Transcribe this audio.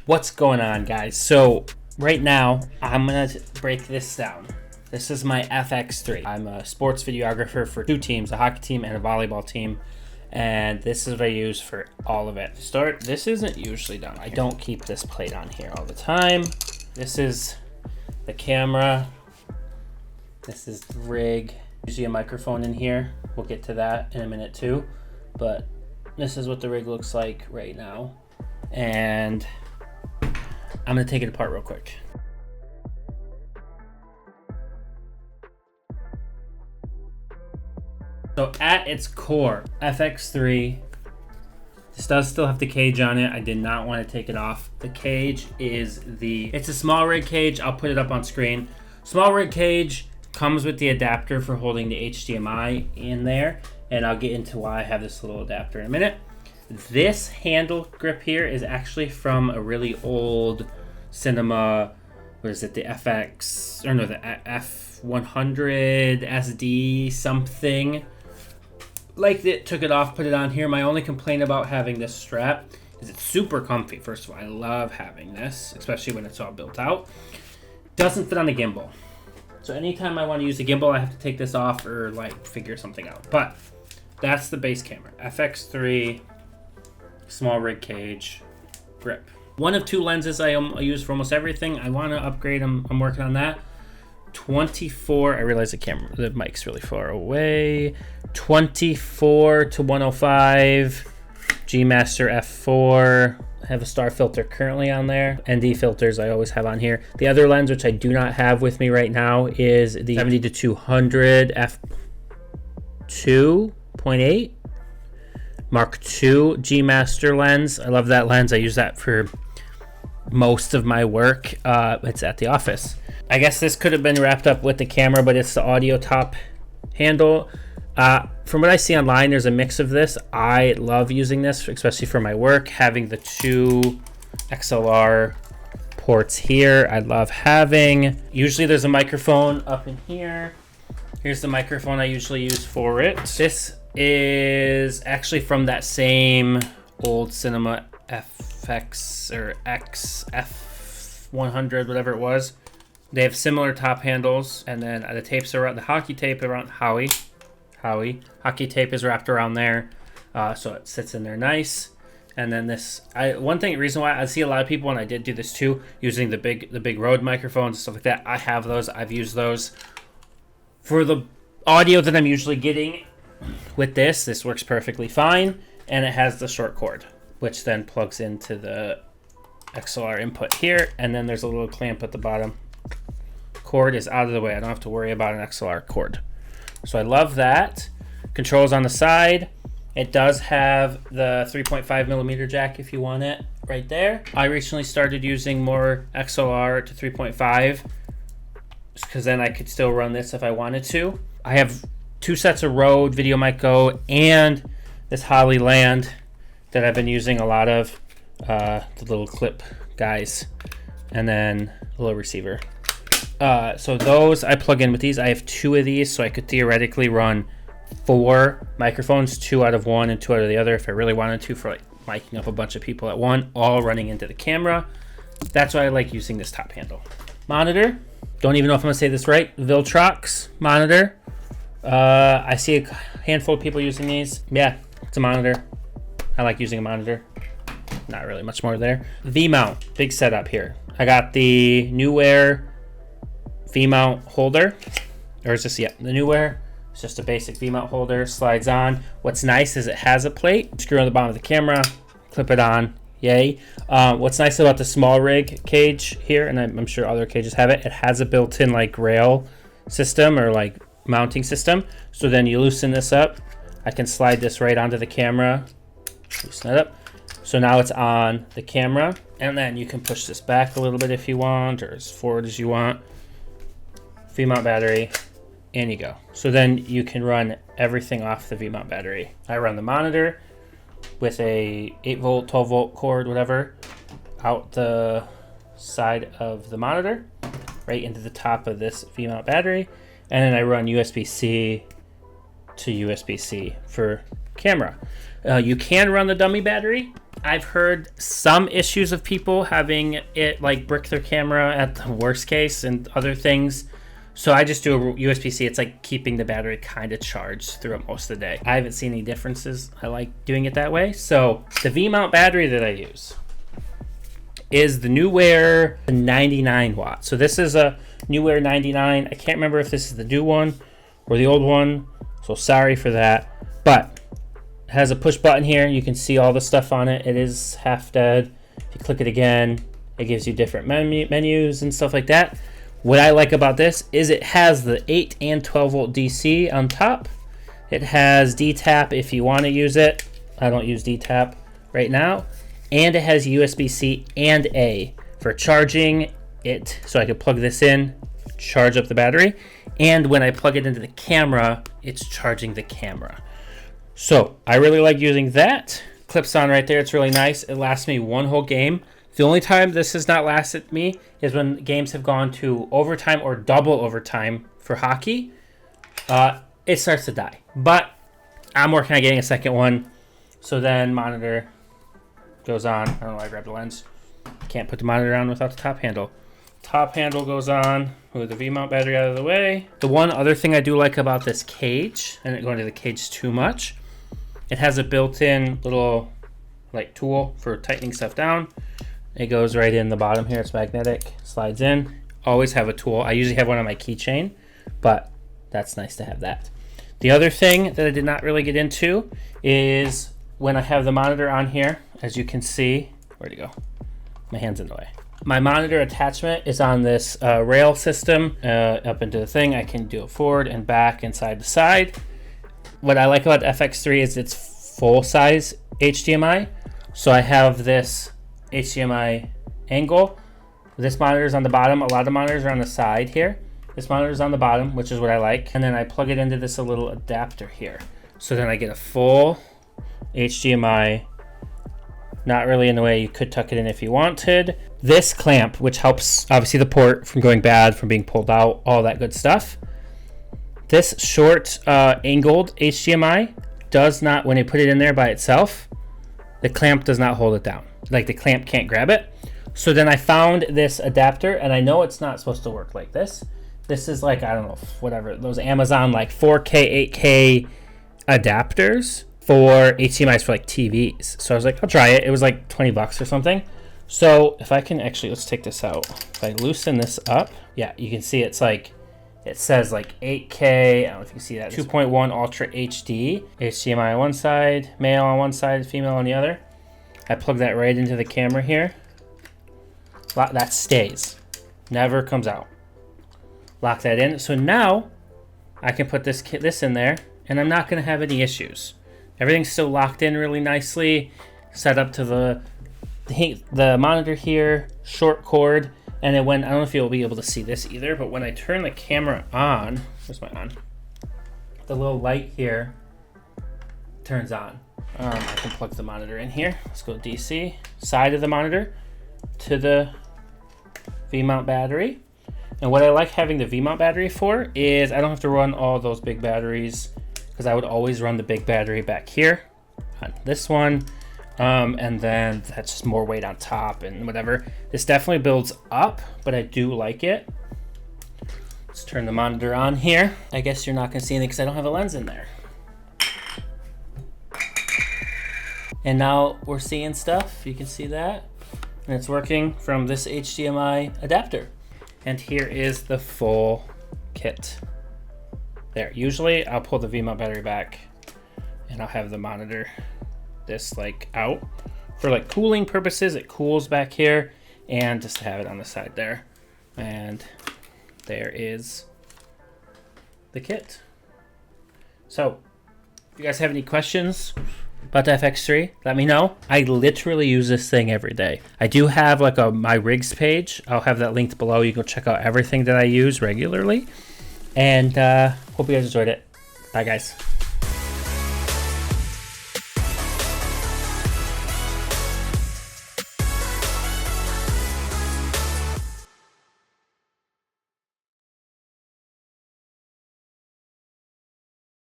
What's going on, guys? So right now I'm gonna break this down. This is my FX-3. I'm a sports videographer for two teams, a hockey team and a volleyball team, and this is what I use for all of it. This isn't usually done. I don't keep this plate on here all the time. This is the camera. This is the rig. Usually a microphone in here. We'll get to that in a minute too, but this is what the rig looks like right now. And I'm gonna take it apart real quick. So at its core, FX-3, this does still have the cage on it. I did not want to take it off. The cage is it's a small rig cage. I'll put it up on screen. Small rig cage comes with the adapter for holding the HDMI in there, and I'll get into why I have this little adapter in a minute. This handle grip here is actually from a really old cinema, what is it, the FX, or no, the F100 SD something. Like it, took it off, put it on here. My only complaint about having this strap is it's super comfy. First of all, I love having this, especially when it's all built out. Doesn't fit on the gimbal. So anytime I want to use the gimbal, I have to take this off or like figure something out. But that's the base camera. FX-3, small rig cage, grip. One of two lenses I use for almost everything. I want to upgrade. I'm working on that. 24. I realize the mic's really far away. 24 to 105. G Master F4. I have a star filter currently on there. ND filters I always have on here. The other lens, which I do not have with me right now, is the 70 to 200 f2.8 Mark II G Master lens. I love that lens. I use that for most of my work. It's at the office. I guess this could have been wrapped up with the camera, but it's the audio top handle. From what I see online, there's a mix of this. I love using this, especially for my work, having the two XLR ports here. I love having. Usually there's a microphone up in here. Here's the microphone I usually use for it. This is actually from that same old cinema FX or XF100, whatever it was. They have similar top handles, and then the tapes are around the hockey tape around hockey tape is wrapped around there, so it sits in there nice. And then this, reason why I see a lot of people, and I did do this too, using the big Rode microphones and stuff like that. I have those. I've used those for the audio that I'm usually getting. With this works perfectly fine, and it has the short cord, which then plugs into the XLR input here, and then there's a little clamp at the bottom. Cord is out of the way. I don't have to worry about an XLR cord. So I love that. Controls on the side. It does have the 3.5 millimeter jack if you want it right there. I recently started using more XLR to 3.5 because then I could still run this if I wanted to. I have two sets of Rode Video Mic Go and this Holly Land that I've been using a lot of, the little clip guys, and then a little receiver. So those I plug in with these. I have two of these, so I could theoretically run 4 microphones, 2 out of one and 2 out of the other if I really wanted to, for like miking up a bunch of people at one, all running into the camera. That's why I like using this top handle. Monitor, don't even know if I'm gonna say this right. Viltrox monitor. I see a handful of people using these. Yeah, it's a monitor. I like using a monitor. Not really much more there. V-mount, big setup here. I got the Newware V-mount holder, or is this, yeah, the Newware. It's just a basic V-mount holder, slides on. What's nice is it has a plate. Screw on the bottom of the camera, clip it on, yay. What's nice about the small rig cage here, and I'm sure other cages have it, it has a built-in like rail system or like mounting system. So then you loosen this up. I can slide this right onto the camera, loosen it up. So now it's on the camera, and then you can push this back a little bit if you want, or as forward as you want. V-mount battery, and you go. So then you can run everything off the V-mount battery. I run the monitor with a 8 volt, 12 volt cord, whatever, out the side of the monitor, right into the top of this V-mount battery, and then I run USB-C to USB-C for camera. You can run the dummy battery, I've heard some issues of people having it like brick their camera at the worst case and other things. So I just do a USB-C. It's like keeping the battery kind of charged throughout most of the day. I haven't seen any differences. I like doing it that way. So the V-mount battery that I use is the NewWare 99 watt. So this is a NewWare 99. I can't remember if this is the new one or the old one. So sorry for that. But it has a push button here. You can see all the stuff on it. It is half dead. If you click it again, it gives you different menus and stuff like that. What I like about this is it has the 8 and 12 volt DC on top. It has D-tap if you want to use it. I don't use D-tap right now. And it has USB-C and A for charging it. So I could plug this in, charge up the battery. And when I plug it into the camera, it's charging the camera. So I really like using that. Clips on right there. It's really nice. It lasts me one whole game. The only time this has not lasted me is when games have gone to overtime or double overtime for hockey. It starts to die. But I'm working on getting a second one. So then monitor goes on. I don't know why I grabbed the lens. Can't put the monitor on without the top handle. Top handle goes on with the V-mount battery out of the way. The one other thing I do like about this cage, I didn't go into the cage too much, it has a built-in little like tool for tightening stuff down. It goes right in the bottom here. It's magnetic, slides in. Always have a tool. I usually have one on my keychain, but that's nice to have that. The other thing that I did not really get into is when I have the monitor on here, as you can see, where'd it go? My hand's in the way. My monitor attachment is on this rail system up into the thing. I can do it forward and back and side to side. What I like about FX-3 is it's full size HDMI. So I have this HDMI angle. This monitor is on the bottom. A lot of monitors are on the side here. This monitor is on the bottom, which is what I like. And then I plug it into this little adapter here. So then I get a full HDMI, not really in the way you could tuck it in if you wanted. This clamp, which helps obviously the port from going bad, from being pulled out, all that good stuff. This short angled HDMI does not, when you put it in there by itself, the clamp does not hold it down. Like the clamp can't grab it. So then I found this adapter, and I know it's not supposed to work like this. This is like, I don't know, whatever, those Amazon like 4K, 8K adapters for HDMIs for like TVs. So I was like, I'll try it. It was like 20 bucks or something. So if I can actually, let's take this out. If I loosen this up, yeah, you can see it's like, it says like 8K, I don't know if you can see that, 2.1 Ultra HD, HDMI on one side, male on one side, female on the other. I plug that right into the camera here. That stays, never comes out. Lock that in. So now I can put this in there, and I'm not gonna have any issues. Everything's still locked in really nicely, set up to the monitor here, short cord. And then when, I don't know if you'll be able to see this either, but when I turn the camera on, where's my on? The little light here turns on. I can plug the monitor in here. Let's go DC, side of the monitor to the V-mount battery. And what I like having the V-mount battery for is I don't have to run all those big batteries, because I would always run the big battery back here on this one. And then that's just more weight on top and whatever. This definitely builds up, but I do like it. Let's turn the monitor on here. I guess you're not gonna see anything because I don't have a lens in there. And now we're seeing stuff, you can see that. And it's working from this HDMI adapter. And here is the full kit. There, usually I'll pull the V-mount battery back and I'll have the monitor this like out for like cooling purposes. It cools back here, and just to have it on the side there. And there is the kit. So if you guys have any questions about the FX-3, let me know. I literally use this thing every day. I do have like my rigs page. I'll have that linked below. You can go check out everything that I use regularly. And hope you guys enjoyed it. Bye guys.